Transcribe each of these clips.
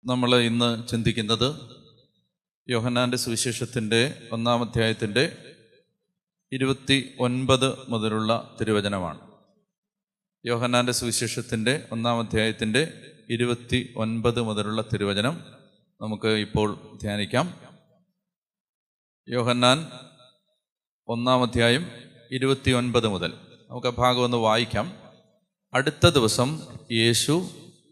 നമ്മൾ ഇന്ന് ചിന്തിക്കുന്നത് യോഹന്നാൻ്റെ സുവിശേഷത്തിൻ്റെ 1-ാം അധ്യായത്തിൻ്റെ 29 മുതലുള്ള തിരുവചനമാണ്. യോഹന്നാൻ്റെ സുവിശേഷത്തിൻ്റെ 1-ാം അധ്യായത്തിൻ്റെ 29 മുതലുള്ള തിരുവചനം നമുക്ക് ഇപ്പോൾ ധ്യാനിക്കാം. യോഹന്നാൻ 1-ാം അധ്യായം 29 മുതൽ നമുക്ക് ആ ഭാഗം ഒന്ന് വായിക്കാം. അടുത്ത ദിവസം യേശു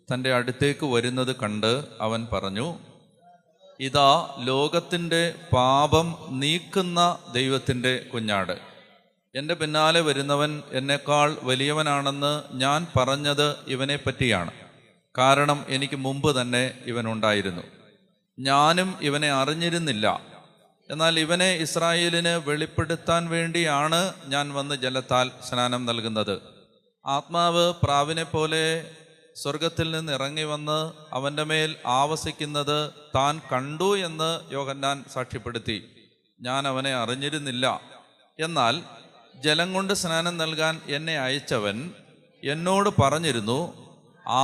തൻ്റെ അടുത്തേക്ക് വരുന്നത് കണ്ട് അവൻ പറഞ്ഞു, ഇതാ ലോകത്തിൻ്റെ പാപം നീക്കുന്ന ദൈവത്തിൻ്റെ കുഞ്ഞാട്. എൻ്റെ പിന്നാലെ വരുന്നവൻ എന്നേക്കാൾ വലിയവനാണെന്ന് ഞാൻ പറഞ്ഞത് ഇവനെ പറ്റിയാണ്. കാരണം എനിക്ക് മുമ്പ് തന്നെ ഇവനുണ്ടായിരുന്നു, ഞാനും ഇവനെ അറിഞ്ഞിരുന്നില്ല. എന്നാൽ ഇവനെ ഇസ്രായേലിന് വെളിപ്പെടുത്താൻ വേണ്ടിയാണ് ഞാൻ വന്ന് ജലത്താൽ സ്നാനം നൽകുന്നത്. ആത്മാവ് പ്രാവിനെ പോലെ സ്വർഗത്തിൽ നിന്ന് ഇറങ്ങി വന്ന് അവൻ്റെ മേൽ ആവസിക്കുന്നത് താൻ കണ്ടു എന്ന് യോഹന്നാൻ സാക്ഷ്യപ്പെടുത്തി. ഞാൻ അവനെ അറിഞ്ഞിരുന്നില്ല. എന്നാൽ ജലം കൊണ്ട് സ്നാനം നൽകാൻ എന്നെ അയച്ചവൻ എന്നോട് പറഞ്ഞിരുന്നു,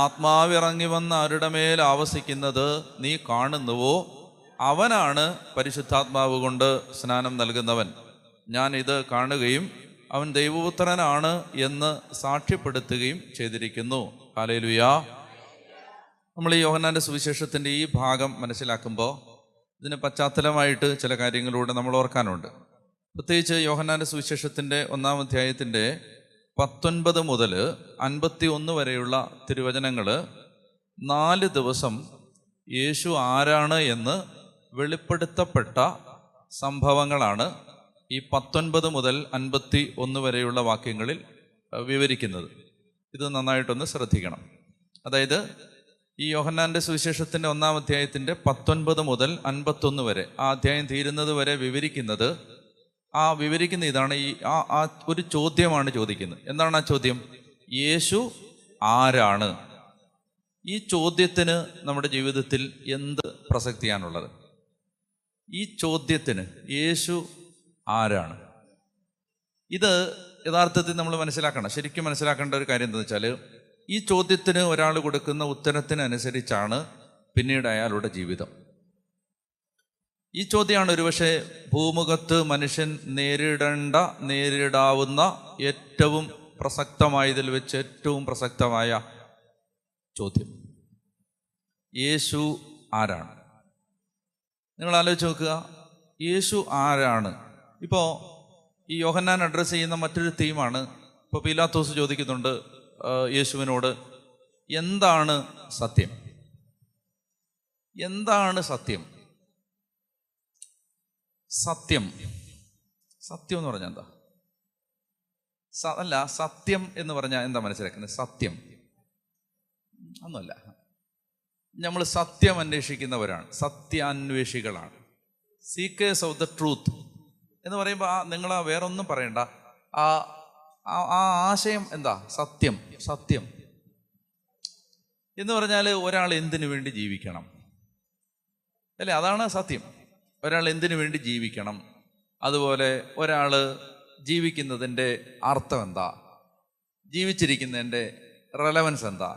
ആത്മാവിറങ്ങി വന്ന് അവരുടെ മേൽ ആവസിക്കുന്നത് നീ കാണുന്നുവോ? അവനാണ് പരിശുദ്ധാത്മാവ് കൊണ്ട് സ്നാനം നൽകുന്നവൻ. ഞാൻ ഇത് കാണുകയും അവൻ ദൈവപുത്രനാണ് എന്ന് സാക്ഷ്യപ്പെടുത്തുകയും ചെയ്തിരിക്കുന്നു. ഹല്ലേലൂയ. നമ്മൾ ഈ യോഹന്നാൻ്റെ സുവിശേഷത്തിൻ്റെ ഈ ഭാഗം മനസ്സിലാക്കുമ്പോൾ ഇതിന് പശ്ചാത്തലമായിട്ട് ചില കാര്യങ്ങളിലൂടെ നമ്മൾ ഓർക്കാനുണ്ട്. പ്രത്യേകിച്ച് യോഹന്നാൻ്റെ സുവിശേഷത്തിൻ്റെ 1-ാം അധ്യായത്തിൻ്റെ 19 മുതൽ 51 വരെയുള്ള തിരുവചനങ്ങൾ 4 ദിവസം യേശു ആരാണ് എന്ന് വെളിപ്പെടുത്തപ്പെട്ട സംഭവങ്ങളാണ് ഈ 19 മുതൽ 51 വരെയുള്ള വാക്യങ്ങളിൽ വിവരിക്കുന്നത്. ഇത് നന്നായിട്ടൊന്ന് ശ്രദ്ധിക്കണം. അതായത് ഈ യോഹന്നാൻ്റെ സുവിശേഷത്തിൻ്റെ 1-ാം അധ്യായത്തിൻ്റെ 19 മുതൽ 51 വരെ, ആ അധ്യായം തീരുന്നത് വരെ വിവരിക്കുന്ന ഇതാണ്. ആ ഒരു ചോദ്യമാണ് ചോദിക്കുന്നത്. എന്താണ് ആ ചോദ്യം? യേശു ആരാണ്? ഈ ചോദ്യത്തിന് നമ്മുടെ ജീവിതത്തിൽ എന്ത് പ്രസക്തിയാണുള്ളത്? ഈ ചോദ്യത്തിന് യേശു ആരാണ്? ഇത് യഥാർത്ഥത്തിൽ നമ്മൾ ശരിക്കും മനസ്സിലാക്കേണ്ട ഒരു കാര്യം എന്താണെന്ന് വെച്ചാൽ, ഈ ചോദ്യത്തിന് ഒരാൾ കൊടുക്കുന്ന ഉത്തരത്തിനനുസരിച്ചാണ് പിന്നീട് അയാളുടെ ജീവിതം. ഈ ചോദ്യമാണ് ഒരുപക്ഷെ ഭൂമുഖത്ത് മനുഷ്യൻ നേരിടാവുന്ന ഏറ്റവും പ്രസക്തമായതിൽ വെച്ച് ഏറ്റവും പ്രസക്തമായ ചോദ്യം. യേശു ആരാണ്? നിങ്ങൾ ആലോചിച്ച് നോക്കുക, യേശു ആരാണ്? ഇപ്പോൾ ഈ യോഹന്നാൻ അഡ്രസ്സ് ചെയ്യുന്ന മറ്റൊരു തീമാണ്. ഇപ്പോൾ പീലാത്തോസ് ചോദിക്കുന്നുണ്ട് യേശുവിനോട്, എന്താണ് സത്യം? എന്താണ് സത്യം? സത്യം എന്ന് പറഞ്ഞാൽ എന്താ? സത്യം എന്ന് പറഞ്ഞാൽ എന്താ മനസ്സിലാക്കുന്നത്? സത്യം ഒന്നുമല്ല. നമ്മൾ സത്യം അന്വേഷിക്കുന്നവരാണ്, സത്യാന്വേഷികളാണ്. സീക്കേഴ്സ് ഓഫ് ദ ട്രൂത്ത് എന്ന് പറയുമ്പോൾ നിങ്ങൾ വേറെ ഒന്നും പറയണ്ട. ആ ആശയം എന്താ? സത്യം എന്ന് പറഞ്ഞാൽ ഒരാൾ എന്തിനു വേണ്ടി ജീവിക്കണം, അല്ലേ? അതാണ് സത്യം. ഒരാൾ എന്തിനു വേണ്ടി ജീവിക്കണം, അതുപോലെ ഒരാൾ ജീവിക്കുന്നതിൻ്റെ അർത്ഥം എന്താ, ജീവിച്ചിരിക്കുന്നതിൻ്റെ റെലവൻസ് എന്താ,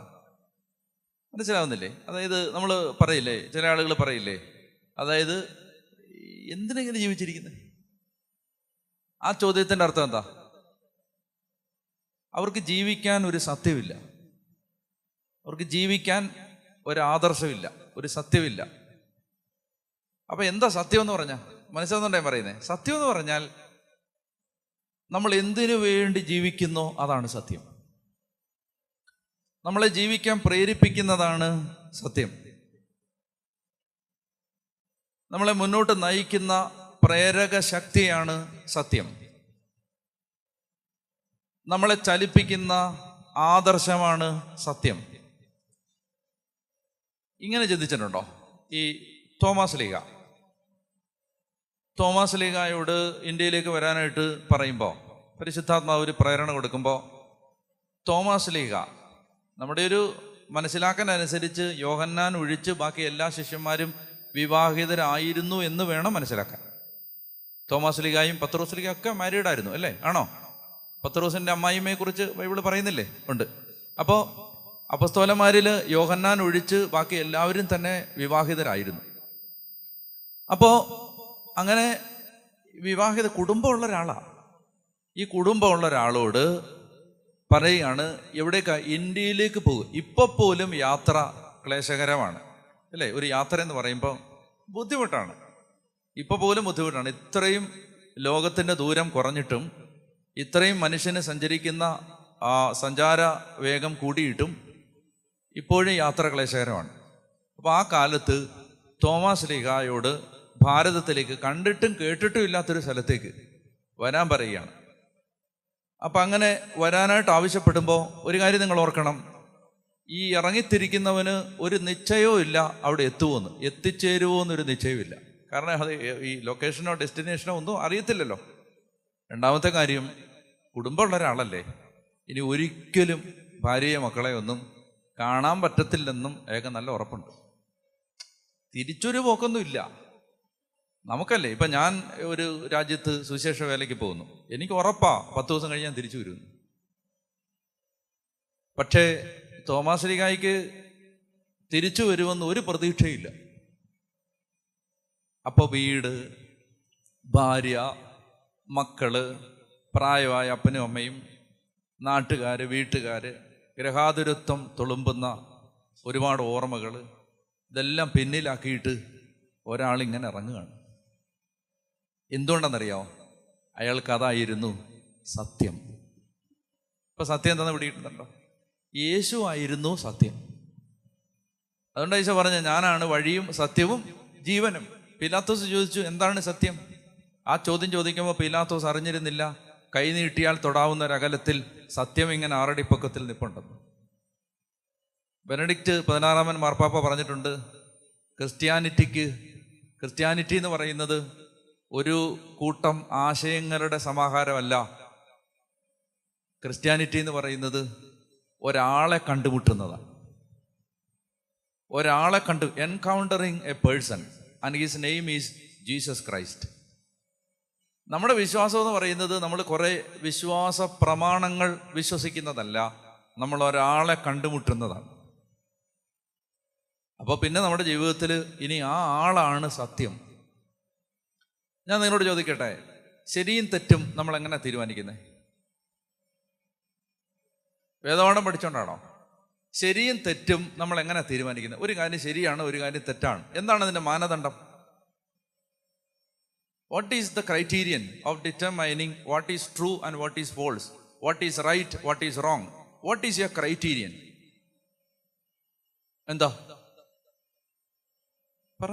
മനസ്സിലാവുന്നില്ലേ? അതായത് നമ്മൾ പറയില്ലേ, ചില ആളുകൾ പറയില്ലേ, അതായത് എന്തിനെങ്ങനെ ജീവിച്ചിരിക്കുന്നത്? ആ ചോദ്യത്തിൻ്റെ അർത്ഥം എന്താ? അവർക്ക് ജീവിക്കാൻ ഒരു സത്യമില്ല, അവർക്ക് ജീവിക്കാൻ ഒരു ആദർശമില്ല, ഒരു സത്യമില്ല. അപ്പൊ എന്താ സത്യം എന്ന് പറഞ്ഞാൽ? മനസ്സിലാവുന്നുണ്ടോ ഞാൻ പറയുന്നത്? സത്യം എന്ന് പറഞ്ഞാൽ നമ്മൾ എന്തിനു വേണ്ടി ജീവിക്കുന്നോ അതാണ് സത്യം. നമ്മളെ ജീവിക്കാൻ പ്രേരിപ്പിക്കുന്നതാണ് സത്യം. നമ്മളെ മുന്നോട്ട് നയിക്കുന്ന പ്രേരക ശക്തിയാണ് സത്യം. നമ്മളെ ചലിപ്പിക്കുന്ന ആദർശമാണ് സത്യം. ഇങ്ങനെ ചിന്തിച്ചിട്ടുണ്ടോ? ഈ തോമസ് ലീഗായോട് ഇന്ത്യയിലേക്ക് വരാനായിട്ട് പറയുമ്പോൾ, പരിശുദ്ധാത്മാവ് ഒരു പ്രേരണ കൊടുക്കുമ്പോൾ, തോമസ് ലീഗ നമ്മുടെ ഒരു മനസ്സിലാക്കലനുസരിച്ച് യോഹന്നാൻ ഒഴിച്ച് ബാക്കി എല്ലാ ശിഷ്യന്മാരും വിവാഹിതരായിരുന്നു എന്ന് വേണം മനസ്സിലാക്കാൻ. തോമസ് ലീഗായും പത്രോസ് ലീഗയും ഒക്കെ മാരീഡായിരുന്നു, അല്ലേ? ആണോ? പത്രോസിൻ്റെ അമ്മായിമ്മയെ കുറിച്ച് ബൈബിൾ പറയുന്നില്ലേ? ഉണ്ട്. അപ്പോൾ അപ്പസ്തോലന്മാരിൽ യോഹന്നാൻ ഒഴിച്ച് ബാക്കി എല്ലാവരും തന്നെ വിവാഹിതരായിരുന്നു. അപ്പോൾ അങ്ങനെ വിവാഹിത കുടുംബമുള്ള ഒരാളാണ്. ഈ കുടുംബമുള്ള ഒരാളോട് പറയുകയാണ്, എവിടേക്കാ? ഇന്ത്യയിലേക്ക് പോകും. ഇപ്പോൾ പോലും യാത്ര ക്ലേശകരമാണ് അല്ലേ? ഒരു യാത്ര എന്ന് പറയുമ്പോൾ ബുദ്ധിമുട്ടാണ്. ഇപ്പോൾ പോലും ബുദ്ധിമുട്ടാണ്. ഇത്രയും ലോകത്തിൻ്റെ ദൂരം കുറഞ്ഞിട്ടും, ഇത്രയും മനുഷ്യന് സഞ്ചരിക്കുന്ന സഞ്ചാര വേഗം കൂടിയിട്ടും ഇപ്പോഴും യാത്ര ക്ലേശകരമാണ്. അപ്പോൾ ആ കാലത്ത് തോമാസ് ലീഹായോട് ഭാരതത്തിലേക്ക്, കണ്ടിട്ടും കേട്ടിട്ടും ഇല്ലാത്തൊരു സ്ഥലത്തേക്ക് വരാൻ പറയുകയാണ്. അപ്പം അങ്ങനെ വരാനായിട്ട് ആവശ്യപ്പെടുമ്പോൾ ഒരു കാര്യം നിങ്ങൾ ഓർക്കണം, ഈ ഇറങ്ങിത്തിരിക്കുന്നവന് ഒരു നിശ്ചയവും ഇല്ല അവിടെ എത്തുമോന്ന്, എത്തിച്ചേരുമോ എന്നൊരു നിശ്ചയമില്ല. കാരണം അത് ഈ ലൊക്കേഷനോ ഡെസ്റ്റിനേഷനോ ഒന്നും അറിയത്തില്ലല്ലോ. രണ്ടാമത്തെ കാര്യം, കുടുംബമുള്ള ഒരാളല്ലേ, ഇനി ഒരിക്കലും ഭാര്യയെ മക്കളെ ഒന്നും കാണാൻ പറ്റത്തില്ലെന്നും അയാൾക്ക് നല്ല ഉറപ്പുണ്ട്. തിരിച്ചൊരു പോക്കൊന്നും ഇല്ല. നമുക്കല്ലേ, ഇപ്പം ഞാൻ ഒരു രാജ്യത്ത് സുവിശേഷ വേലയ്ക്ക് പോകുന്നു, എനിക്ക് ഉറപ്പാ 10 ദിവസം കഴിഞ്ഞ് ഞാൻ തിരിച്ചു വരുന്നു. പക്ഷേ തോമാസ് ലീഹായ്ക്ക് തിരിച്ചു വരുമെന്ന് ഒരു പ്രതീക്ഷയില്ല. അപ്പോൾ വീട്, ഭാര്യ, മക്കള്, പ്രായമായ അപ്പനും അമ്മയും, നാട്ടുകാർ, വീട്ടുകാർ, ഗ്രഹാതുരത്വം തുളുമ്പുന്ന ഒരുപാട് ഓർമ്മകൾ, ഇതെല്ലാം പിന്നിലാക്കിയിട്ട് ഒരാളിങ്ങനെ ഇറങ്ങുകയാണ്. എന്തുകൊണ്ടെന്നറിയാമോ? അയാൾക്ക് അതായിരുന്നു സത്യം. ഇപ്പം സത്യം എന്താണെന്ന് പിടിയിട്ടുണ്ടല്ലോ? യേശു ആയിരുന്നു സത്യം. അതുകൊണ്ട് ഈശോ പറഞ്ഞ, ഞാനാണ് വഴിയും സത്യവും ജീവനും. പീലാത്തോസ് ചോദിച്ചു, എന്താണ് സത്യം? ആ ചോദ്യം ചോദിക്കുമ്പോൾ പീലാത്തോസ് അറിഞ്ഞിരുന്നില്ല കൈ നീട്ടിയാൽ തൊടാവുന്ന ഒരകലത്തിൽ സത്യം ഇങ്ങനെ 6 അടി പൊക്കത്തിൽ നിൽപ്പുണ്ടെന്ന്. ബെനഡിക്റ്റ് 16 മാർപ്പാപ്പ പറഞ്ഞിട്ടുണ്ട്, ക്രിസ്ത്യാനിറ്റി എന്ന് പറയുന്നത് ഒരു കൂട്ടം ആശയങ്ങളുടെ സമാഹാരമല്ല. ക്രിസ്ത്യാനിറ്റി എന്ന് പറയുന്നത് ഒരാളെ കണ്ടുമുട്ടുന്നതാണ്. ഒരാളെ encountering a person and his name is Jesus Christ. നമ്മുടെ വിശ്വാസം എന്ന് പറയുന്നത് നമ്മൾ കുറേ വിശ്വാസ പ്രമാണങ്ങൾ വിശ്വസിക്കുന്നതല്ല, നമ്മൾ ഒരാളെ കണ്ടുമുട്ടുന്നതാണ്. അപ്പോൾ പിന്നെ നമ്മുടെ ജീവിതത്തിൽ ഇനി ആ ആളാണ് സത്യം. ഞാൻ നിങ്ങളോട് ചോദിക്കട്ടെ, ശരിയും തെറ്റും നമ്മൾ എങ്ങനെ തീരുമാനിക്കുന്നത്? വേദപാഠം പഠിച്ചോണ്ടാണോ? ശരിയും തെറ്റും നമ്മൾ എങ്ങനെ തീരുമാനിക്കുന്നത്? ഒരു കാര്യം ശരിയാണ്, ഒരു കാര്യം തെറ്റാണ്. എന്താണ് അതിൻ്റെ മാനദണ്ഡം? What is the criterion of determining what is true and what is false, what is right, what is wrong? What is your criterion? എന്താ പറ.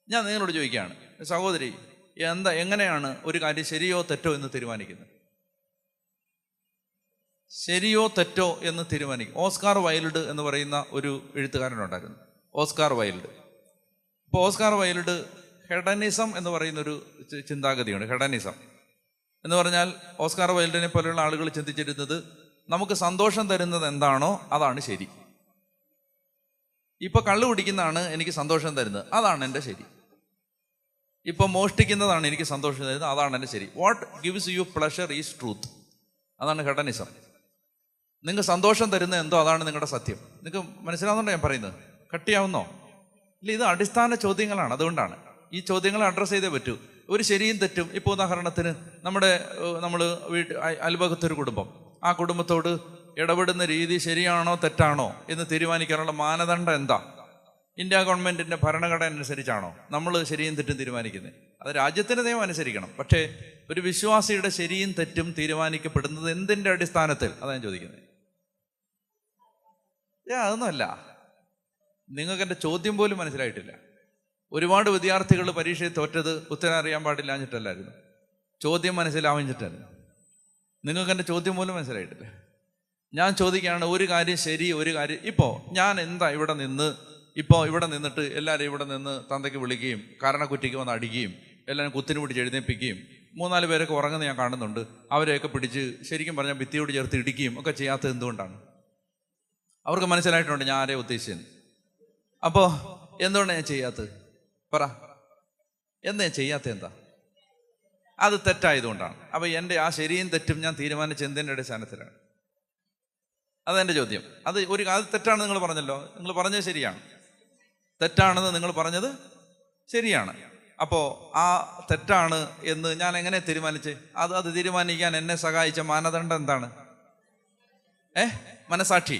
ഞാൻ നിങ്ങളോട് ചോദിക്കുകയാണ്, സഹോദരി, എങ്ങനെയാണ് ഒരു കാര്യം ശരിയോ തെറ്റോ എന്ന് തീരുമാനിക്കുന്നത്? ശരിയോ തെറ്റോ എന്ന് തീരുമാനിക്കും. ഓസ്കാർ വൈൽഡ് എന്ന് പറയുന്ന ഒരു എഴുത്തുകാരനുണ്ടായിരുന്നു, ഓസ്കാർ വൈൽഡ്. ഇപ്പോൾ ഓസ്കാർ വൈൽഡ് ഹെഡനിസം എന്ന് പറയുന്നൊരു ചിന്താഗതിയുണ്ട്. ഹെഡനിസം എന്ന് പറഞ്ഞാൽ ഓസ്കാർ വൈൽഡിനെ പോലെയുള്ള ആളുകൾ ചിന്തിച്ചിരുന്നത്, നമുക്ക് സന്തോഷം തരുന്നത് എന്താണോ അതാണ് ശരി. ഇപ്പൊ കള്ളു കുടിക്കുന്നതാണ് എനിക്ക് സന്തോഷം തരുന്നത്, അതാണ് എൻ്റെ ശരി. ഇപ്പൊ മോഷ്ടിക്കുന്നതാണ് എനിക്ക് സന്തോഷം തരുന്നത്, അതാണ് എൻ്റെ ശരി. What gives you pleasure is truth. അതാണ് ഹെഡനിസം. നിങ്ങൾക്ക് സന്തോഷം തരുന്ന എന്തോ അതാണ് നിങ്ങളുടെ സത്യം. നിങ്ങൾക്ക് മനസ്സിലാവുന്നുണ്ടോ ഞാൻ പറയുന്നത്? കട്ടിയാവുന്നോ? ഇല്ല, ഇത് അടിസ്ഥാന ചോദ്യങ്ങളാണ്. അതുകൊണ്ടാണ് ഈ ചോദ്യങ്ങൾ അഡ്രസ്സ് ചെയ്തേ പറ്റൂ. ഒരു ശരിയും തെറ്റും. ഇപ്പോൾ ഉദാഹരണത്തിന് നമ്മൾ അയൽപക്കത്തൊരു കുടുംബം, ആ കുടുംബത്തോട് ഇടപെടുന്ന രീതി ശരിയാണോ തെറ്റാണോ എന്ന് തീരുമാനിക്കാനുള്ള മാനദണ്ഡം എന്താ? ഇന്ത്യ ഗവൺമെൻറ്റിൻ്റെ ഭരണഘടന അനുസരിച്ചാണോ നമ്മൾ ശരിയും തെറ്റും തീരുമാനിക്കുന്നത്? അത് രാജ്യത്തിൻ്റെ നിയമം അനുസരിക്കണം. പക്ഷേ ഒരു വിശ്വാസിയുടെ ശരിയും തെറ്റും തീരുമാനിക്കപ്പെടുന്നത് എന്തിൻ്റെ അടിസ്ഥാനത്തിൽ? അതാണ് ഞാൻ ചോദിക്കുന്നത്. അതൊന്നുമല്ല. നിങ്ങൾക്ക് എൻ്റെ ചോദ്യം പോലും മനസ്സിലായിട്ടില്ല. ഒരുപാട് വിദ്യാർത്ഥികൾ പരീക്ഷയിൽ തോറ്റത് ഉത്തരം അറിയാൻ പാടില്ലാഞ്ഞിട്ടല്ലായിരുന്നു, ചോദ്യം മനസ്സിലാവിഞ്ഞിട്ടായിരുന്നു. നിങ്ങൾക്ക് എൻ്റെ ചോദ്യം പോലും മനസ്സിലായിട്ടില്ല. ഞാൻ ചോദിക്കുകയാണ്, ഒരു കാര്യം ശരി, ഒരു കാര്യം. ഇപ്പോൾ ഞാൻ എന്താ ഇവിടെ നിന്നിട്ട് എല്ലാവരും ഇവിടെ നിന്ന് തന്തയ്ക്ക് വിളിക്കുകയും കാരണക്കുറ്റിക്ക് വന്ന് അടിക്കുകയും എല്ലാവരും കുത്തിന് പിടിച്ച് എഴുന്നേൽപ്പിക്കുകയും 3-4 പേരൊക്കെ ഉറങ്ങുന്ന ഞാൻ കാണുന്നുണ്ട്. അവരെയൊക്കെ പിടിച്ച് ശരിക്കും പറഞ്ഞാൽ ഭിത്തിയോട് ചേർത്ത് ഇടിക്കുകയും ഒക്കെ ചെയ്യാത്തത് എന്തുകൊണ്ടാണ്? അവർക്ക് മനസ്സിലായിട്ടുണ്ട് ഞാൻ ആരെയും ഉദ്ദേശിച്ചത്. അപ്പോൾ എന്തുകൊണ്ടാണ് ഞാൻ ചെയ്യാത്തത്? പറ, എന്താ ഞാൻ ചെയ്യാത്തത്? എന്താ? അത് തെറ്റായതുകൊണ്ടാണ്. അപ്പോൾ എൻ്റെ ആ ശരിയും തെറ്റും ഞാൻ തീരുമാനിച്ച എന്തിൻ്റെ അടിസ്ഥാനത്തിലാണ്? അതെൻ്റെ ചോദ്യം. അത് തെറ്റാണെന്ന് നിങ്ങൾ പറഞ്ഞല്ലോ. നിങ്ങൾ പറഞ്ഞത് ശരിയാണ്, തെറ്റാണെന്ന് നിങ്ങൾ പറഞ്ഞത് ശരിയാണ്. അപ്പോൾ ആ തെറ്റാണ് എന്ന് ഞാൻ എങ്ങനെ തീരുമാനിച്ച്? അത് തീരുമാനിക്കാൻ എന്നെ സഹായിച്ച മാനദണ്ഡം എന്താണ്? മനസാക്ഷി.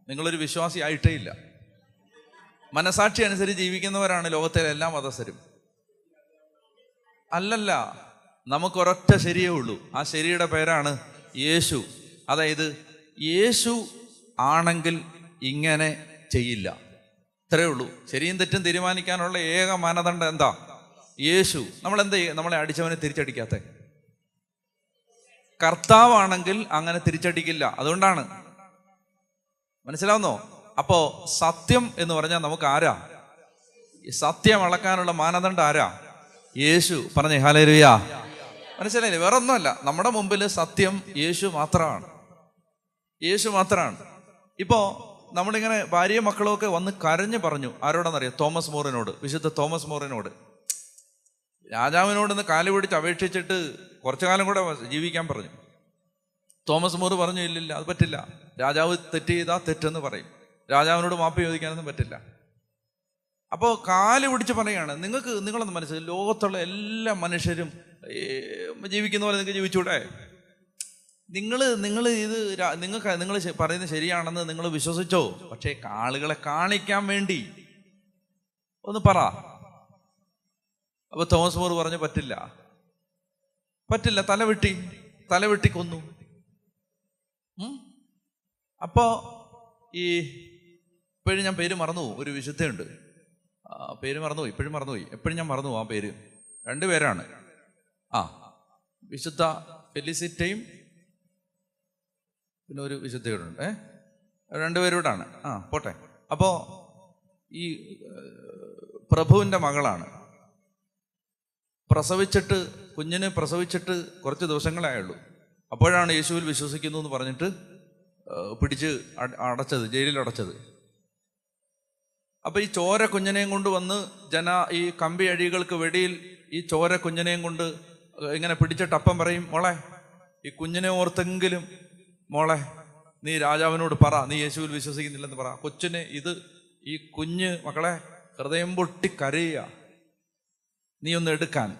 നിങ്ങളൊരു വിശ്വാസി ആയിട്ടേ ഇല്ല. മനസാക്ഷി അനുസരിച്ച് ജീവിക്കുന്നവരാണ് ലോകത്തിലെ എല്ലാ മതസ്ഥരും. അല്ലല്ല, നമുക്കൊരൊറ്റ ശരിയേ ഉള്ളൂ. ആ ശരിയുടെ പേരാണ് യേശു. അതായത് യേശു ആണെങ്കിൽ ഇങ്ങനെ ചെയ്യില്ല, ഇത്രയേ ഉള്ളൂ. ശരിയും തെറ്റും തീരുമാനിക്കാനുള്ള ഏക മാനദണ്ഡം എന്താ? യേശു. നമ്മളെ അടിച്ചവനെ തിരിച്ചടിക്കാത്ത കർത്താവാണെങ്കിൽ അങ്ങനെ തിരിച്ചടിക്കില്ല. അതുകൊണ്ടാണ്, മനസ്സിലാവുന്നോ? അപ്പോ സത്യം എന്ന് പറഞ്ഞാൽ നമുക്ക് ആരാ? സത്യം അളക്കാനുള്ള മാനദണ്ഡം ആരാ? യേശു. പറഞ്ഞേ ഹല്ലേലൂയ. മനസ്സിലായില്ലേ? വേറെ ഒന്നുമല്ല. നമ്മുടെ മുമ്പിൽ സത്യം യേശു മാത്രമാണ്. യേശു മാത്രമാണ്. ഇപ്പോ നമ്മളിങ്ങനെ ഭാര്യയും മക്കളും ഒക്കെ വന്ന് കരഞ്ഞു പറഞ്ഞു. ആരോടാന്നറിയാം? തോമസ് മൂറിനോട്, വിശുദ്ധ തോമസ് മൂറിനോട്. രാജാവിനോടൊന്ന് കാല് പിടിച്ച് അപേക്ഷിച്ചിട്ട് കുറച്ചു കാലം കൂടെ ജീവിക്കാൻ പറഞ്ഞു. തോമസ് മൂറ് പറഞ്ഞു, ഇല്ലില്ല, അത് പറ്റില്ല. രാജാവ് തെറ്റ് ചെയ്താൽ തെറ്റെന്ന് പറയും. രാജാവിനോട് മാപ്പ് ചോദിക്കാനൊന്നും പറ്റില്ല. അപ്പോൾ കാല് പിടിച്ച് പറയാണ്, നിങ്ങളൊന്ന് മനസ്സിലായി, ലോകത്തുള്ള എല്ലാ മനുഷ്യരും ജീവിക്കുന്ന പോലെ നിങ്ങൾക്ക് ജീവിച്ചൂടെ? നിങ്ങൾ പറയുന്നത് ശരിയാണെന്ന് നിങ്ങൾ വിശ്വസിച്ചോ? പക്ഷേ ആളുകളെ കാണിക്കാൻ വേണ്ടി ഒന്ന് പറ. അപ്പൊ തോമസ് മൂർ പറഞ്ഞു, പറ്റില്ല, തലവെട്ടി കൊന്നു. അപ്പോ ഇപ്പോഴും ഞാൻ പേര് മറന്നു. ഒരു വിശുദ്ധയുണ്ട്, പേര് മറന്നുപോയി, എപ്പോഴും ഞാൻ മറന്നു ആ പേര്. 2 പേരാണ്. വിശുദ്ധ ഫെലിസിറ്റയും പിന്നെ ഒരു വിശുദ്ധയോടുണ്ട്. 2 പേരോടാണ്. പോട്ടെ. അപ്പോ ഈ പ്രഭുവിൻ്റെ മകളാണ്. കുഞ്ഞിനെ പ്രസവിച്ചിട്ട് കുറച്ച് ദിവസങ്ങളേ ആയുള്ളൂ. അപ്പോഴാണ് യേശുവിൽ വിശ്വസിക്കുന്നു എന്ന് പറഞ്ഞിട്ട് പിടിച്ച് ജയിലിൽ അടച്ചത്. അപ്പൊ ഈ ചോര കുഞ്ഞിനെയും കൊണ്ട് വന്ന് ഈ കമ്പി അഴികൾക്ക് വെടിയിൽ ഈ ചോര കുഞ്ഞിനെയും കൊണ്ട് ഇങ്ങനെ പിടിച്ചിട്ട് അപ്പം പറയും, മോളെ ഈ കുഞ്ഞിനെ ഓർത്തെങ്കിലും മോളെ നീ രാജാവിനോട് പറ, നീ യേശുവിൽ വിശ്വസിക്കുന്നില്ലെന്ന് പറ. ഈ കുഞ്ഞ് മക്കളെ ഹൃദയം പൊട്ടി കരയുക, നീ ഒന്ന് എടുക്കാൻ,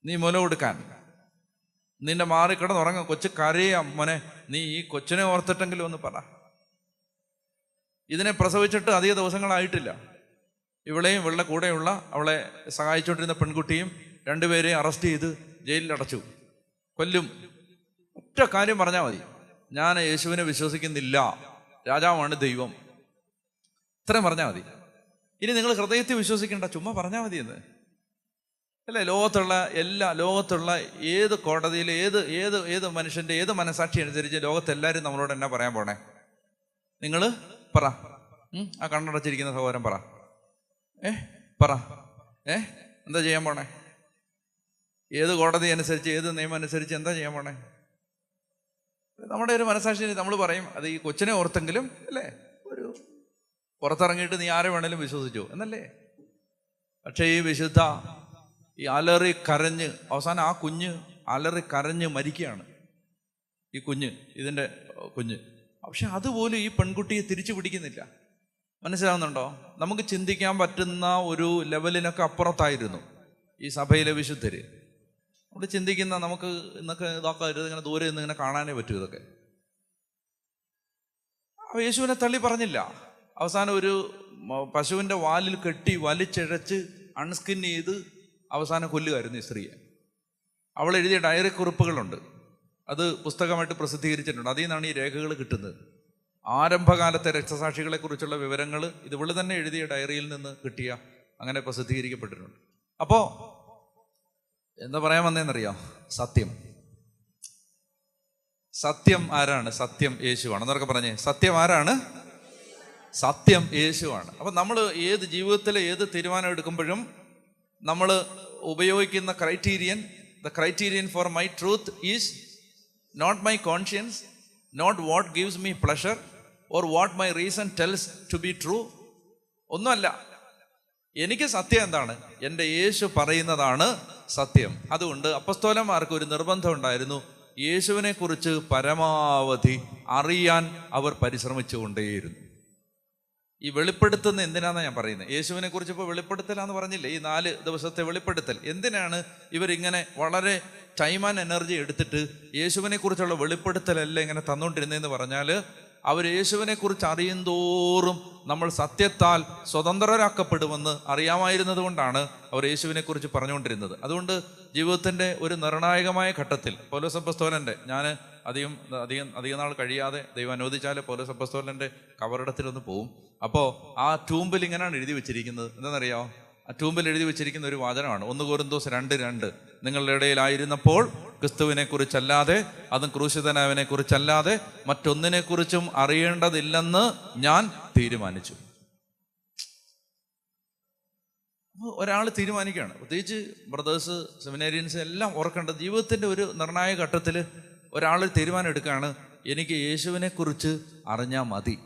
നീ മുല കൊടുക്കാൻ, നിന്റെ മാറിക്കിടന്നുറങ്ങ, കൊച്ചു കരയാം മോനെ, നീ ഈ കൊച്ചിനെ ഓർത്തിട്ടെങ്കിലും ഒന്ന് പറ. ഇതിനെ പ്രസവിച്ചിട്ട് അധിക ദിവസങ്ങളായിട്ടില്ല. ഇവളുടെ കൂടെയുള്ള അവളെ സഹായിച്ചുകൊണ്ടിരുന്ന പെൺകുട്ടിയും 2 പേരെയും അറസ്റ്റ് ചെയ്ത് ജയിലിൽ അടച്ചു, കൊല്ലും. ഒറ്റ കാര്യം പറഞ്ഞാൽ മതി, ഞാൻ യേശുവിനെ വിശ്വസിക്കുന്നില്ല, രാജാവാണ് ദൈവം, ഇത്രയും പറഞ്ഞാൽ മതി. ഇനി നിങ്ങൾ ഹൃദയത്തിൽ വിശ്വസിക്കേണ്ട, ചുമ്മാ പറഞ്ഞാൽ മതി എന്ന് അല്ലേ? ലോകത്തുള്ള ഏത് കോടതിയിൽ ഏത് മനുഷ്യന്റെ ഏത് മനസാക്ഷി അനുസരിച്ച് ലോകത്തെല്ലാവരും നമ്മളോട് എന്നാ പറയാൻ പോണേ? നിങ്ങൾ പറ. ആ കണ്ണടച്ചിരിക്കുന്ന സഹോദരൻ പറ. എന്താ ചെയ്യാൻ പോണേ? ഏത് കോടതി അനുസരിച്ച് ഏത് നിയമം അനുസരിച്ച് എന്താ ചെയ്യാൻ പോണേ? നമ്മുടെ ഒരു മനസാക്ഷി നമ്മൾ പറയും, അത് ഈ കൊച്ചിനെ ഓർത്തെങ്കിലും അല്ലേ, ഒരു പുറത്തിറങ്ങിയിട്ട് നീ ആരെ വേണേലും വിശ്വസിച്ചു എന്നല്ലേ. പക്ഷേ ഈ വിശുദ്ധ അലറി കരഞ്ഞ് അവസാനം ആ കുഞ്ഞ് അലറി കരഞ്ഞ് മരിക്കുകയാണ്. ഈ ഇതിൻ്റെ കുഞ്ഞ്. പക്ഷെ അതുപോലും ഈ പെൺകുട്ടിയെ തിരിച്ചു പിടിക്കുന്നില്ല. മനസ്സിലാവുന്നുണ്ടോ? നമുക്ക് ചിന്തിക്കാൻ പറ്റുന്ന ഒരു ലെവലിനൊക്കെ അപ്പുറത്തായിരുന്നു ഈ സഭയിലെ വിശുദ്ധര്. നമ്മൾ ചിന്തിക്കുന്ന, നമുക്ക് ഇന്നൊക്കെ ഇതാക്കരുത്, ഇങ്ങനെ ദൂരെ നിന്ന് ഇങ്ങനെ കാണാനേ പറ്റൂ ഇതൊക്കെ. യേശുവിനെ തള്ളി പറഞ്ഞില്ല. അവസാനം ഒരു പശുവിൻ്റെ വാലിൽ കെട്ടി വലിച്ചിഴച്ച് അൺസ്കിൻ ചെയ്ത് അവസാനം കൊല്ലുമായിരുന്നു ഈ സ്ത്രീയെ. അവൾ എഴുതിയ ഡയറി കുറിപ്പുകളുണ്ട്, അത് പുസ്തകമായിട്ട് പ്രസിദ്ധീകരിച്ചിട്ടുണ്ട്. അതിൽ നിന്നാണ് ഈ രേഖകൾ കിട്ടുന്നത്. ആരംഭകാലത്തെ രക്തസാക്ഷികളെ കുറിച്ചുള്ള വിവരങ്ങൾ ഇതുപോലെ തന്നെ എഴുതിയ ഡയറിയിൽ നിന്ന് കിട്ടിയ അങ്ങനെ പ്രസിദ്ധീകരിക്കപ്പെട്ടിട്ടുണ്ട്. അപ്പോ എന്താ പറയാൻ വന്നതെന്നറിയാം? സത്യം ആരാണ്? സത്യം യേശുവാണ്. എന്നൊക്കെ പറഞ്ഞേ, സത്യം ആരാണ്? സത്യം യേശുവാണ്. അപ്പൊ നമ്മൾ ഏത് ജീവിതത്തിലെ ഏത് തീരുമാനം എടുക്കുമ്പോഴും നമ്മൾ ഉപയോഗിക്കുന്ന the criterion for my truth is not my conscience, not what gives me pleasure or what my reason tells to be true. ഒന്നുമല്ല. എനിക്ക് സത്യം എന്താണ്? എൻ്റെ യേശു പറയുന്നതാണ് സത്യം. അതുകൊണ്ട് അപ്പസ്തോലന്മാർക്ക് ഒരു നിർബന്ധം ഉണ്ടായിരുന്നു, യേശുവിനെ കുറിച്ച് പരമാവധി അറിയാൻ അവർ പരിശ്രമിച്ചുകൊണ്ടേയിരുന്നു. ഈ വെളിപ്പെടുത്തുന്ന എന്തിനാണെന്ന് ഞാൻ പറയുന്നത്. യേശുവിനെ കുറിച്ച് ഇപ്പോൾ വെളിപ്പെടുത്തലാന്ന് പറഞ്ഞില്ലേ, ഈ 4 ദിവസത്തെ വെളിപ്പെടുത്തൽ. എന്തിനാണ് ഇവരിങ്ങനെ വളരെ ടൈം ആൻഡ് എനർജി എടുത്തിട്ട് യേശുവിനെ കുറിച്ചുള്ള വെളിപ്പെടുത്തലല്ല ഇങ്ങനെ തന്നുകൊണ്ടിരുന്നതെന്ന് പറഞ്ഞാൽ, അവർ യേശുവിനെ കുറിച്ച് അറിയും തോറും നമ്മൾ സത്യത്താൽ സ്വതന്ത്രരാക്കപ്പെടുമെന്ന് അറിയാമായിരുന്നത് കൊണ്ടാണ് അവർ യേശുവിനെ കുറിച്ച് പറഞ്ഞുകൊണ്ടിരുന്നത്. അതുകൊണ്ട് ജീവിതത്തിൻ്റെ ഒരു നിർണായകമായ ഘട്ടത്തിൽ പൗലോസ് അപ്പോസ്തലൻ്റെ, ഞാൻ അധികം നാൾ കഴിയാതെ ദൈവം അനുവദിച്ചാൽ പൗലോസ് അപ്പോസ്തലൻ്റെ കബറിടത്തിലൊന്ന് പോവും. അപ്പോൾ ആ ട്യൂമ്പിൽ ഇങ്ങനെയാണ് എഴുതി വെച്ചിരിക്കുന്നത്. എന്താണെന്നറിയാമോ? ആ ട്യൂമ്പിൽ എഴുതി വെച്ചിരിക്കുന്ന ഒരു വാചനമാണ് 1 കൊരിന്തോസ് 2:2. നിങ്ങളുടെ ഇടയിലായിരുന്നപ്പോൾ ക്രിസ്തുവിനെ കുറിച്ചല്ലാതെ, അതും ക്രൂശിതനായവനെ കുറിച്ചല്ലാതെ മറ്റൊന്നിനെക്കുറിച്ചും അറിയേണ്ടതില്ലെന്ന് ഞാൻ തീരുമാനിച്ചു. ഒരാൾ തീരുമാനിക്കുകയാണ്. പ്രത്യേകിച്ച് ബ്രദേഴ്സ്, സെമിനേറിയൻസ് എല്ലാം ഓർക്കേണ്ടത്, ജീവിതത്തിൻ്റെ ഒരു നിർണായക ഘട്ടത്തിൽ ഒരാൾ തീരുമാനം എടുക്കുകയാണ്, എനിക്ക് യേശുവിനെ കുറിച്ച് അറിഞ്ഞാൽ മതി,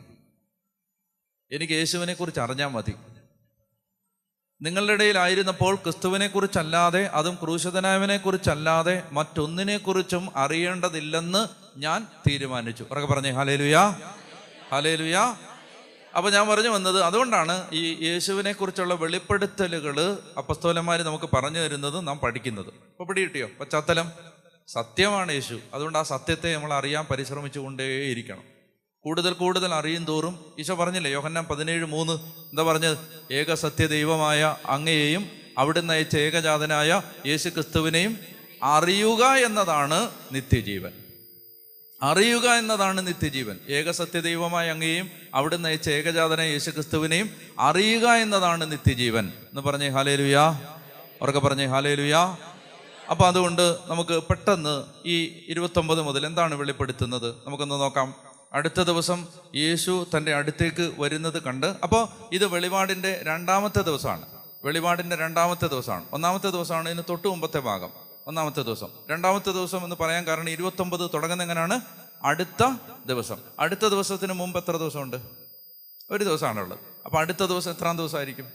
എനിക്ക് യേശുവിനെ കുറിച്ച് അറിഞ്ഞാൽ മതി. നിങ്ങളുടെ ഇടയിലായിരുന്നപ്പോൾ ക്രിസ്തുവിനെ കുറിച്ചല്ലാതെ, അതും ക്രൂശിതനായവനെ കുറിച്ചല്ലാതെ മറ്റൊന്നിനെക്കുറിച്ചും അറിയേണ്ടതില്ലെന്ന് ഞാൻ തീരുമാനിച്ചു. ഉറക്കെ പറഞ്ഞേ ഹല്ലേലൂയ, ഹല്ലേലൂയ. അപ്പോൾ ഞാൻ പറഞ്ഞു വന്നത്, അതുകൊണ്ടാണ് ഈ യേശുവിനെ കുറിച്ചുള്ള വെളിപ്പെടുത്തലുകൾ അപ്പസ്തോലന്മാർ നമുക്ക് പറഞ്ഞു തരുന്നത്, നാം പഠിക്കുന്നത്. ഇപ്പോൾ പിടികിട്ടിയോ പശ്ചാത്തലം? സത്യമാണ് യേശു. അതുകൊണ്ട് ആ സത്യത്തെ നമ്മൾ അറിയാൻ പരിശ്രമിച്ചു കൊണ്ടേയിരിക്കണം. കൂടുതൽ അറിയും തോറും, ഈശോ പറഞ്ഞില്ലേ യോഹന്നാൻ 17:3, എന്താ പറഞ്ഞത്? ഏക സത്യ ദൈവമായ അങ്ങയെയും അവിടുന്ന് അയച്ച ഏകജാതനായ യേശു ക്രിസ്തുവിനെയും അറിയുക എന്നതാണ് നിത്യജീവൻ. അറിയുക എന്നതാണ് നിത്യജീവൻ. ഏക സത്യ ദൈവമായ അങ്ങയെയും അവിടുന്ന് അയച്ച ഏകജാതനായ യേശു ക്രിസ്തുവിനെയും അറിയുക എന്നതാണ് നിത്യജീവൻ എന്ന് പറഞ്ഞേ ഹല്ലേലൂയ. ഉറക്കെ പറഞ്ഞേ ഹല്ലേലൂയ. അപ്പോൾ അതുകൊണ്ട് നമുക്ക് പെട്ടെന്ന് ഈ 29 മുതൽ എന്താണ് വെളിപ്പെടുത്തുന്നത് നമുക്കൊന്ന് നോക്കാം. അടുത്ത ദിവസം യേശു തൻ്റെ അടുത്തേക്ക് വരുന്നത് കണ്ട്, അപ്പോൾ ഇത് വെളിപാടിൻ്റെ 2ാമത്തെ ദിവസമാണ്. വെളിപാടിൻ്റെ 2ാമത്തെ ദിവസമാണ്. 1ാമത്തെ ദിവസമാണ് ഇതിന് തൊട്ട് മുമ്പത്തെ ഭാഗം. 1ാമത്തെ ദിവസം. 2ാമത്തെ ദിവസം എന്ന് പറയാൻ കാരണം 29 തുടങ്ങുന്ന എങ്ങനെയാണ്? അടുത്ത ദിവസം. അടുത്ത ദിവസത്തിന് മുമ്പ് എത്ര ദിവസമുണ്ട്? ഒരു ദിവസമാണുള്ളത്. അപ്പോൾ അടുത്ത ദിവസം എത്രാം ദിവസമായിരിക്കും?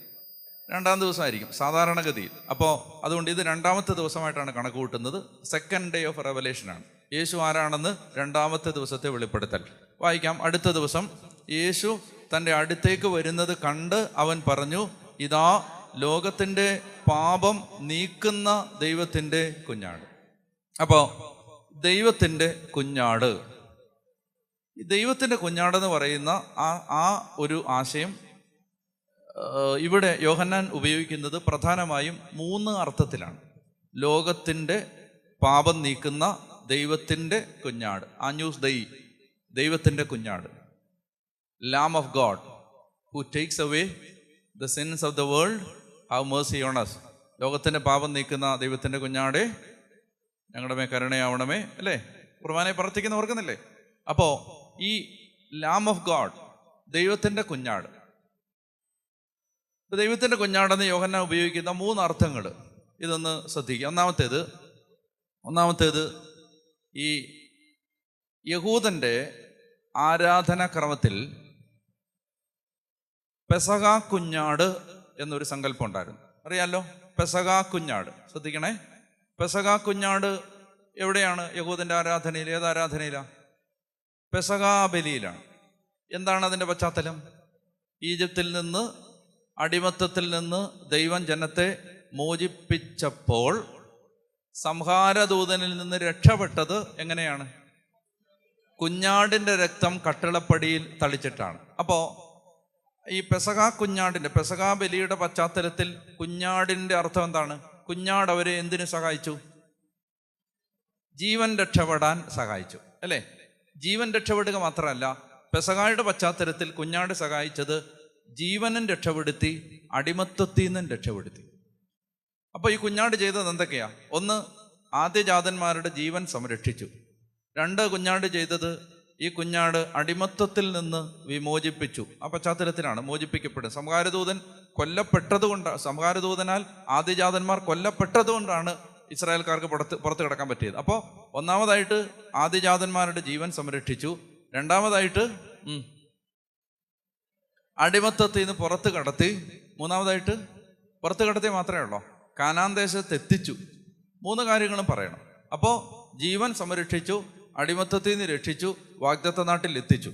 2ാം ദിവസമായിരിക്കും സാധാരണഗതിയിൽ. അപ്പോൾ അതുകൊണ്ട് ഇത് 2ാമത്തെ ദിവസമായിട്ടാണ് കണക്ക് കൂട്ടുന്നത്. സെക്കൻഡ് ഡേ ഓഫ് റെവലേഷനാണ്. യേശു ആരാണെന്ന് 2ാമത്തെ ദിവസത്തെ വെളിപ്പെടുത്തൽ. വായിക്കാം. അടുത്ത ദിവസം യേശു തൻ്റെ അടുത്തേക്ക് വരുന്നത് കണ്ട് അവൻ പറഞ്ഞു, ഇതാ ലോകത്തിൻ്റെ പാപം നീക്കുന്ന ദൈവത്തിൻ്റെ കുഞ്ഞാട്. അപ്പോൾ ദൈവത്തിൻ്റെ കുഞ്ഞാട്, ദൈവത്തിൻ്റെ കുഞ്ഞാടെന്ന് പറയുന്ന ആ ഒരു ആശയം ഇവിടെ യോഹന്നാൻ ഉപയോഗിക്കുന്നത് പ്രധാനമായും 3 അർത്ഥത്തിലാണ്. ലോകത്തിൻ്റെ പാപം നീക്കുന്ന ദൈവത്തിൻ്റെ കുഞ്ഞാട്, ആഞ്ഞൂസ് ദൈ, ദൈവത്തിൻ്റെ കുഞ്ഞാട്. Lamb of God who takes away the sins of the world, have mercy on us. ലോകത്തിൻ്റെ പാപം നീക്കുന്ന ദൈവത്തിൻ്റെ കുഞ്ഞാടെ, ഞങ്ങളുടെ മേ കരുണയാവണമേ, അല്ലേ? കുർബാനയെ പ്രവർത്തിക്കുന്ന ഓർക്കുന്നില്ലേ? അപ്പോൾ ഈ ലാം ഓഫ് ഗോഡ്, ദൈവത്തിൻ്റെ കുഞ്ഞാട്, ദൈവത്തിൻ്റെ കുഞ്ഞാടെന്ന് യോഹന്നാൻ ഉപയോഗിക്കുന്ന 3 അർത്ഥങ്ങൾ ഇതൊന്ന് ശ്രദ്ധിക്കുക. ഒന്നാമത്തേത് ഈ യഹൂദൻ്റെ ആരാധനാക്രമത്തിൽ പെസഹ കുഞ്ഞാട് എന്നൊരു സങ്കല്പം ഉണ്ടായിരുന്നു. അറിയാലോ, പെസഹ കുഞ്ഞാട്. ശ്രദ്ധിക്കണേ, പെസഹ കുഞ്ഞാട് എവിടെയാണ്? യഹൂദൻ്റെ ആരാധനയിൽ. ഏത് ആരാധനയിലാണ്? പെസഹ ബലിയിലാണ്. എന്താണ് അതിൻ്റെ പശ്ചാത്തലം? ഈജിപ്തിൽ നിന്ന്, അടിമത്തത്തിൽ നിന്ന് ദൈവം ജനത്തെ മോചിപ്പിച്ചപ്പോൾ സംഹാരദൂതനിൽ നിന്ന് രക്ഷപ്പെട്ടത് എങ്ങനെയാണ്? കുഞ്ഞാടിൻ്റെ രക്തം കട്ടിളപ്പടിയിൽ തളിച്ചിട്ടാണ്. അപ്പോൾ ഈ പെസഹ കുഞ്ഞാടിൻ്റെ, പെസഹ ബലിയുടെ പശ്ചാത്തലത്തിൽ കുഞ്ഞാടിൻ്റെ അർത്ഥം എന്താണ്? കുഞ്ഞാട് അവരെ എന്തിനു സഹായിച്ചു? ജീവൻ രക്ഷപ്പെടാൻ സഹായിച്ചു, അല്ലേ? ജീവൻ രക്ഷപ്പെടുക മാത്രമല്ല, പെസഹായുടെ പശ്ചാത്തലത്തിൽ കുഞ്ഞാട് സഹായിച്ചത് ജീവനും രക്ഷപ്പെടുത്തി, അടിമത്തത്തിൽ നിന്നും രക്ഷപ്പെടുത്തി. അപ്പോൾ ഈ കുഞ്ഞാട് ചെയ്തത് എന്തൊക്കെയാ? 1, ആദ്യജാതന്മാരുടെ ജീവൻ സംരക്ഷിച്ചു. 2, കുഞ്ഞാട് ചെയ്തത്, ഈ കുഞ്ഞാട് അടിമത്തത്തിൽ നിന്ന് വിമോചിപ്പിച്ചു. ആ പശ്ചാത്തലത്തിലാണ് മോചിപ്പിക്കപ്പെടുന്നത്. സംഹാരദൂതനാൽ ആദ്യജാതന്മാർ കൊല്ലപ്പെട്ടതുകൊണ്ടാണ് ഇസ്രായേൽക്കാർക്ക് പുറത്ത് കിടക്കാൻ പറ്റിയത്. അപ്പോൾ ഒന്നാമതായിട്ട് ആദ്യജാതന്മാരുടെ ജീവൻ സംരക്ഷിച്ചു. 2ാമതായിട്ട് അടിമത്തത്തിൽ നിന്ന് പുറത്ത് കടത്തി. 3ാമതായിട്ട് പുറത്ത് കടത്തി മാത്രമേ ഉള്ളൂ, കാനാൻ ദേശത്ത് എത്തിച്ചു. 3 കാര്യങ്ങളും പറയണം. അപ്പോൾ ജീവൻ സംരക്ഷിച്ചു, അടിമത്തത്തിൽ നിന്ന് രക്ഷിച്ചു, വാഗ്ദത്ത നാട്ടിൽ എത്തിച്ചു.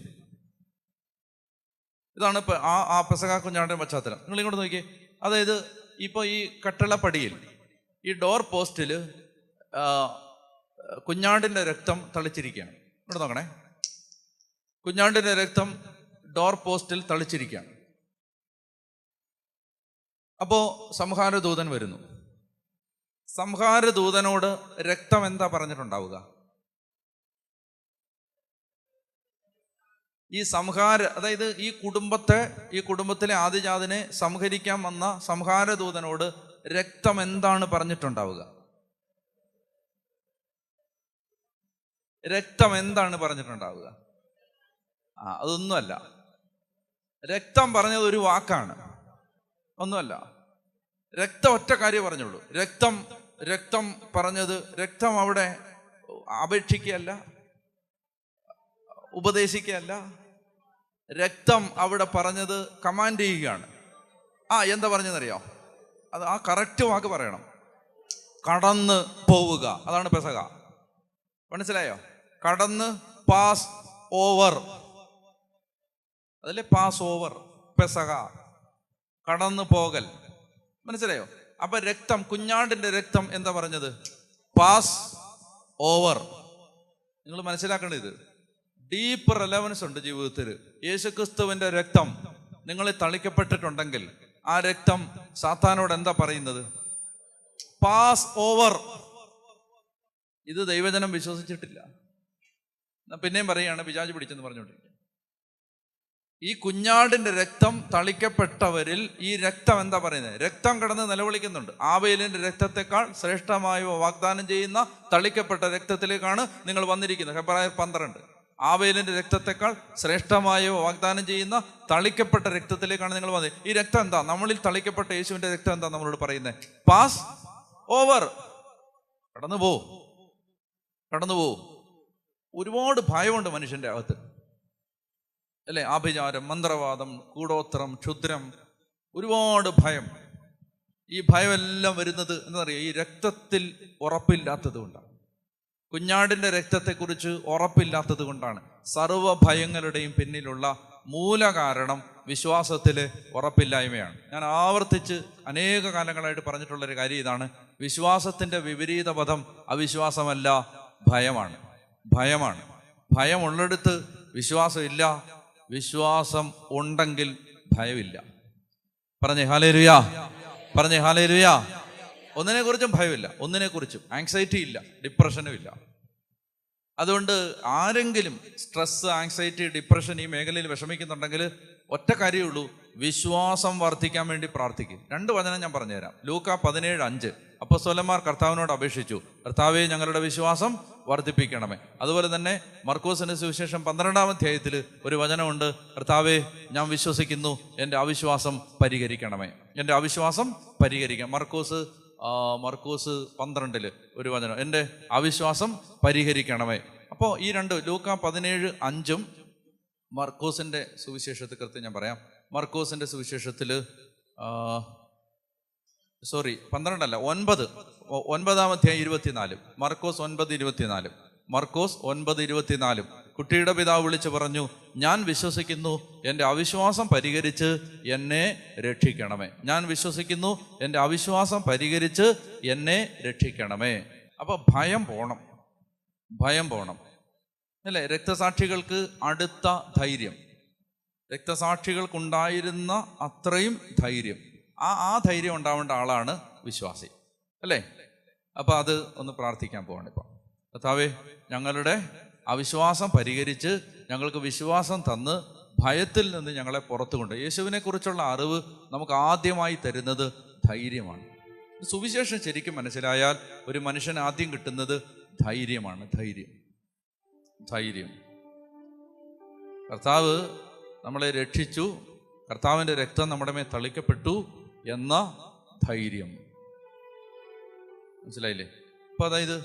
ഇതാണ് ഇപ്പം ആ പെസഹ കുഞ്ഞാടിൻ്റെ പശ്ചാത്തലം. നിങ്ങൾ ഇങ്ങോട്ട് നോക്കിയേ. അതായത് ഇപ്പോൾ ഈ കട്ടളപ്പടിയിൽ ഈ ഡോർ പോസ്റ്റിൽ കുഞ്ഞാടിൻ്റെ രക്തം തളിച്ചിരിക്കുകയാണ്. ഇവിടെ നോക്കണേ, കുഞ്ഞാടിൻ്റെ രക്തം ഡോർ പോസ്റ്റിൽ തളിച്ചിരിക്കുകയാണ്. അപ്പോൾ സംഹാരദൂതൻ വരുന്നു. സംഹാരദൂതനോട് രക്തം എന്താ പറഞ്ഞിട്ടുണ്ടാവുക? ഈ അതായത് ഈ കുടുംബത്തിലെ ആദിജാതനെ സംഹരിക്കാൻ വന്ന സംഹാരദൂതനോട് രക്തം എന്താണ് പറഞ്ഞിട്ടുണ്ടാവുക? രക്തം എന്താണ് പറഞ്ഞിട്ടുണ്ടാവുക? അതൊന്നുമല്ല. രക്തം പറഞ്ഞത് ഒരു വാക്കാണ്, ഒന്നുമല്ല. രക്തം ഒറ്റ കാര്യം പറഞ്ഞുള്ളൂ. രക്തം പറഞ്ഞത്, രക്തം അവിടെ അപേക്ഷിക്കുകയല്ല, ഉപദേശിക്കുകയല്ല. രക്തം അവിടെ പറഞ്ഞത് കമാൻഡ് ചെയ്യുകയാണ്. എന്താ പറഞ്ഞതെന്നറിയോ? അത് ആ കറക്റ്റ് വാക്ക് പറയണം. കടന്ന് പോവുക. അതാണ് പെസഹ. മനസ്സിലായോ? കടന്ന്, പാസ് ഓവർ. അതല്ലേ പാസ് ഓവർ, പെസഹ, കടന്നു പോകൽ. മനസ്സിലായോ? അപ്പൊ രക്തം, കുഞ്ഞാടിന്റെ രക്തം എന്താ പറഞ്ഞത്? Pass over. നിങ്ങൾ മനസ്സിലാക്കേണ്ടത് ഡീപ്പ് റെലവൻസ് ഉണ്ട് ജീവിതത്തിൽ. യേശുക്രിസ്തുവിന്റെ രക്തം നിങ്ങളെ തളിക്കപ്പെട്ടിട്ടുണ്ടെങ്കിൽ ആ രക്തം സാത്താനോട് എന്താ പറയുന്നത്? Pass over. ഇത് ദൈവജനം വിശ്വസിച്ചിട്ടില്ല. പിന്നെയും പറയുകയാണ്, പിശാച് പിടിച്ചെന്ന് പറഞ്ഞുകൊണ്ടിരിക്കുക. ഈ കുഞ്ഞാടിന്റെ രക്തം തളിക്കപ്പെട്ടവരിൽ ഈ രക്തം എന്താ പറയുന്നത്? രക്തം കിടന്ന് നിലവിളിക്കുന്നുണ്ട്. ആബേലിന്റെ രക്തത്തെക്കാൾ ശ്രേഷ്ഠമായ വാഗ്ദാനം ചെയ്യുന്ന തളിക്കപ്പെട്ട രക്തത്തിലേക്കാണ് നിങ്ങൾ വന്നിരിക്കുന്നത്. ഹെബ്രായർ 12. ആബേലിന്റെ രക്തത്തെക്കാൾ ശ്രേഷ്ഠമായ വാഗ്ദാനം ചെയ്യുന്ന തളിക്കപ്പെട്ട രക്തത്തിലേക്കാണ് നിങ്ങൾ വന്നത്. ഈ രക്തം എന്താ? നമ്മളിൽ തളിക്കപ്പെട്ട യേശുവിന്റെ രക്തം എന്താ നമ്മളോട് പറയുന്നത്? Pass over. കടന്നു പോ. ഒരുപാട് ഭയമുണ്ട് മനുഷ്യന്റെ അകത്ത്, അല്ലെ? ആഭിചാരം, മന്ത്രവാദം, കൂടോത്രം, ക്ഷുദ്രം, ഒരുപാട് ഭയം. ഈ ഭയമെല്ലാം വരുന്നത് എന്താ പറയുക? ഈ രക്തത്തിൽ ഉറപ്പില്ലാത്തത് കൊണ്ടാണ്. കുഞ്ഞാടിന്റെ രക്തത്തെക്കുറിച്ച് ഉറപ്പില്ലാത്തത് കൊണ്ടാണ്. സർവ്വ ഭയങ്ങളുടെയും പിന്നിലുള്ള മൂല കാരണം വിശ്വാസത്തിലെ ഉറപ്പില്ലായ്മയാണ്. ഞാൻ ആവർത്തിച്ച് അനേക കാലങ്ങളായിട്ട് പറഞ്ഞിട്ടുള്ളൊരു കാര്യം ഇതാണ്. വിശ്വാസത്തിന്റെ വിപരീത പദം അവിശ്വാസമല്ല, ഭയമാണ്. ഭയമുള്ളിടത്ത് വിശ്വാസമില്ല, വിശ്വാസം ഉണ്ടെങ്കിൽ ഭയമില്ല. പറഞ്ഞേ ഹല്ലേലൂയ. ഒന്നിനെ കുറിച്ചും ഭയമില്ല, ഒന്നിനെക്കുറിച്ചും ആങ്സൈറ്റി ഇല്ല, ഡിപ്രഷനും ഇല്ല. അതുകൊണ്ട് ആരെങ്കിലും സ്ട്രെസ്, ആങ്സൈറ്റി, ഡിപ്രഷൻ ഈ മേഖലയിൽ വിഷമിക്കുന്നുണ്ടെങ്കിൽ ഒറ്റ കാര്യമുള്ളൂ, വിശ്വാസം വർദ്ധിക്കാൻ വേണ്ടി പ്രാർത്ഥിക്കും. 2 വചനം ഞാൻ പറഞ്ഞുതരാം. ലൂക്ക 17:5. അപ്പോസ്തലന്മാർ കർത്താവിനോട് അപേക്ഷിച്ചു, കർത്താവേ ഞങ്ങളുടെ വിശ്വാസം വർദ്ധിപ്പിക്കണമേ. അതുപോലെ തന്നെ മർക്കോസിന്റെ സുവിശേഷം 12-ാം അധ്യായത്തിൽ ഒരു വചനമുണ്ട്, കർത്താവേ ഞാൻ വിശ്വസിക്കുന്നു, എൻ്റെ അവിശ്വാസം പരിഹരിക്കണമേ. എൻ്റെ അവിശ്വാസം പരിഹരിക്കാം. മർക്കോസ് 12 ഒരു വചനം, എൻ്റെ അവിശ്വാസം പരിഹരിക്കണമേ. അപ്പോൾ ഈ 2, ലൂക്ക 17:5 മർക്കോസിന്റെ സുവിശേഷത്തിൽ കൃത്യം ഞാൻ പറയാം. മർക്കോസിന്റെ സുവിശേഷത്തിൽ 9-ാം അധ്യായം 24. മർക്കോസ് 9:24. കുട്ടിയുടെ പിതാവ് വിളിച്ചു പറഞ്ഞു, ഞാൻ വിശ്വസിക്കുന്നു, എൻ്റെ അവിശ്വാസം പരിഹരിച്ച് എന്നെ രക്ഷിക്കണമേ. ഞാൻ വിശ്വസിക്കുന്നു, എൻ്റെ അവിശ്വാസം പരിഹരിച്ച് എന്നെ രക്ഷിക്കണമേ. അപ്പൊ ഭയം പോണം, അല്ലേ? രക്തസാക്ഷികൾക്ക് അടുത്ത ധൈര്യം, രക്തസാക്ഷികൾക്കുണ്ടായിരുന്ന അത്രയും ധൈര്യം, ആ ധൈര്യം ഉണ്ടാവേണ്ട ആളാണ് വിശ്വാസി, അല്ലേ? അപ്പൊ അത് ഒന്ന് പ്രാർത്ഥിക്കാൻ പോവാണ് ഇപ്പം. കർത്താവേ ഞങ്ങളുടെ അവിശ്വാസം പരിഹരിച്ച് ഞങ്ങൾക്ക് വിശ്വാസം തന്ന് ഭയത്തിൽ നിന്ന് ഞങ്ങളെ പുറത്തു കൊണ്ട്. യേശുവിനെ കുറിച്ചുള്ള അറിവ് നമുക്ക് ആദ്യമായി തരുന്നത് ധൈര്യമാണ്. സുവിശേഷം ശരിക്കും മനസ്സിലായാൽ ഒരു മനുഷ്യൻ ആദ്യം കിട്ടുന്നത് ധൈര്യമാണ്. ധൈര്യം. കർത്താവ് നമ്മളെ രക്ഷിച്ചു, കർത്താവിൻ്റെ രക്തം നമ്മുടെ മേൽ തളിക്കപ്പെട്ടു എന്ന ധൈര്യം. മനസ്സിലായില്ലേ? അപ്പോൾ അതായത്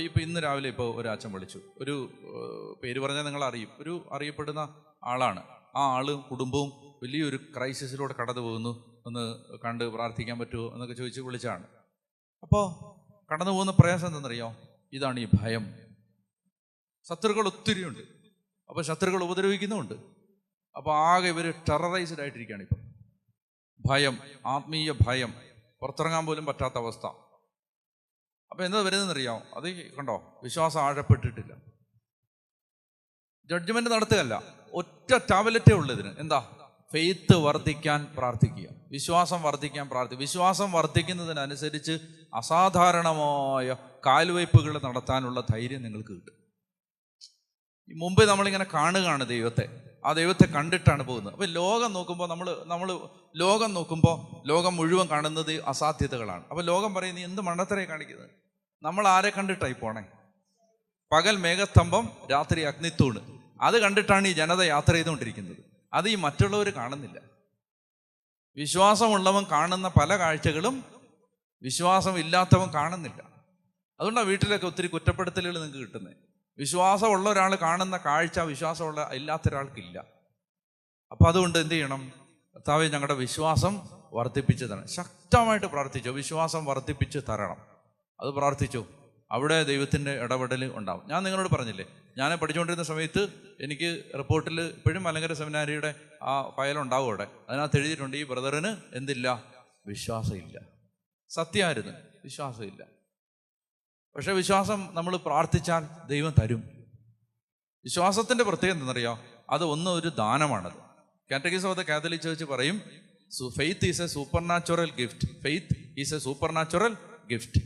ഇപ്പോൾ ഇന്ന് രാവിലെ ഒരു അച്ഛൻ വിളിച്ചു. ഒരു പേര് പറഞ്ഞാൽ നിങ്ങൾ അറിയും, ഒരു അറിയപ്പെടുന്ന ആളാണ്. ആ ആളും കുടുംബവും വലിയൊരു ക്രൈസിസിലൂടെ കടന്നു പോകുന്നു. ഒന്ന് കണ്ട് പ്രാർത്ഥിക്കാൻ പറ്റുമോ എന്നൊക്കെ ചോദിച്ച് വിളിച്ചാണ്. അപ്പോൾ കടന്നു പോകുന്ന പ്രയാസം എന്തെന്നറിയോ? ഇതാണ് ഈ ഭയം. ശത്രുക്കൾ ഒത്തിരിയുണ്ട്. അപ്പോൾ ശത്രുക്കൾ ഉപദ്രവിക്കുന്നുമുണ്ട്. അപ്പോൾ ആകെ ഇവർ ടെററൈസ്ഡ് ആയിട്ടിരിക്കുകയാണ് ഇപ്പം. ഭയം, ആത്മീയ ഭയം, പുറത്തിറങ്ങാൻ പോലും പറ്റാത്ത അവസ്ഥ. അപ്പോൾ എന്താ വരുന്നതെന്നറിയാമോ? അത് കണ്ടോ, വിശ്വാസം ആഴപ്പെട്ടിട്ടില്ല. ജഡ്ജ്മെന്റ് നടത്തുകയല്ല, ഒറ്റ ടാബ്ലറ്റേ ഉള്ളൂ ഇതിന്. എന്താ? ഫെയ്ത്ത് വർദ്ധിക്കാൻ പ്രാർത്ഥിക്കുക, വിശ്വാസം വർദ്ധിക്കാൻ പ്രാർത്ഥിക്കുക. വിശ്വാസം വർദ്ധിക്കുന്നതിനനുസരിച്ച് അസാധാരണമായ കാൽവയ്പ്പുകൾ നടത്താനുള്ള ധൈര്യം നിങ്ങൾക്ക് കിട്ടും. മുമ്പ് നമ്മളിങ്ങനെ കാണുകയാണ് ദൈവത്തെ, ആ ദൈവത്തെ കണ്ടിട്ടാണ് പോകുന്നത്. അപ്പം ലോകം നോക്കുമ്പോൾ നമ്മൾ ലോകം നോക്കുമ്പോൾ ലോകം മുഴുവൻ കാണുന്നത് അസാധ്യതകളാണ്. അപ്പം ലോകം പറയും, നീ എന്ത് മണ്ടത്തരയെ കാണിക്കുന്നത്? നമ്മൾ ആരെ കണ്ടിട്ടായി പോണേ? പകൽ മേഘസ്തംഭം, രാത്രി അഗ്നിത്തൂണ്. അത് കണ്ടിട്ടാണ് ഈ ജനത യാത്ര ചെയ്തുകൊണ്ടിരിക്കുന്നത്. അത് ഈ മറ്റുള്ളവർ കാണുന്നില്ല. വിശ്വാസമുള്ളവൻ കാണുന്ന പല കാഴ്ചകളും വിശ്വാസം ഇല്ലാത്തവൻ കാണുന്നില്ല. അതുകൊണ്ടാണ് വീട്ടിലൊക്കെ ഒത്തിരി കുറ്റപ്പെടുത്തലുകൾ നിങ്ങൾക്ക് കിട്ടുന്നത്. വിശ്വാസമുള്ള ഒരാൾ കാണുന്ന കാഴ്ച വിശ്വാസമുള്ള ഇല്ലാത്ത ഒരാൾക്കില്ല. അപ്പം അതുകൊണ്ട് എന്ത് ചെയ്യണം? കർത്താവേ, ഞങ്ങളുടെ വിശ്വാസം വർദ്ധിപ്പിച്ച് തരണം. ശക്തമായിട്ട് പ്രാർത്ഥിച്ചു, വിശ്വാസം വർദ്ധിപ്പിച്ച് തരണം. അത് പ്രാർത്ഥിച്ചു, അവിടെ ദൈവത്തിൻ്റെ ഇടപെടൽ ഉണ്ടാവും. ഞാൻ നിങ്ങളോട് പറഞ്ഞില്ലേ, ഞാൻ പഠിച്ചുകൊണ്ടിരുന്ന സമയത്ത് എനിക്ക് റിപ്പോർട്ടിൽ ഇപ്പോഴും മലങ്കര സെമിനാരിയുടെ ആ ഫയലുണ്ടാവും. അവിടെ അതിനകത്ത് എഴുതിയിട്ടുണ്ട്, ഈ ബ്രദറിന് എന്തില്ല? വിശ്വാസമില്ല. സത്യമായിരുന്നു, വിശ്വാസമില്ല. പക്ഷെ വിശ്വാസം നമ്മൾ പ്രാർത്ഥിച്ചാൽ ദൈവം തരും. വിശ്വാസത്തിൻ്റെ പ്രത്യേകത എന്തെന്നറിയാം? അത് ഒരു ദാനമാണത്. Catechism of the Catholic church പറയും, faith is a supernatural gift. Faith is a supernatural gift.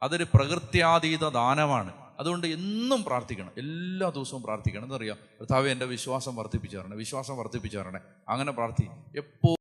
അതൊരു പ്രകൃത്യാതീത ദാനമാണ്. അതുകൊണ്ട് എന്നും പ്രാർത്ഥിക്കണം, എല്ലാ ദിവസവും പ്രാർത്ഥിക്കണം. എന്നറിയാം, കർത്താവേ, എൻ്റെ വിശ്വാസം വർദ്ധിപ്പിച്ചു തരണേ, വിശ്വാസം വർദ്ധിപ്പിച്ചു തരണേ. അങ്ങനെ പ്രാർത്ഥിക്കും.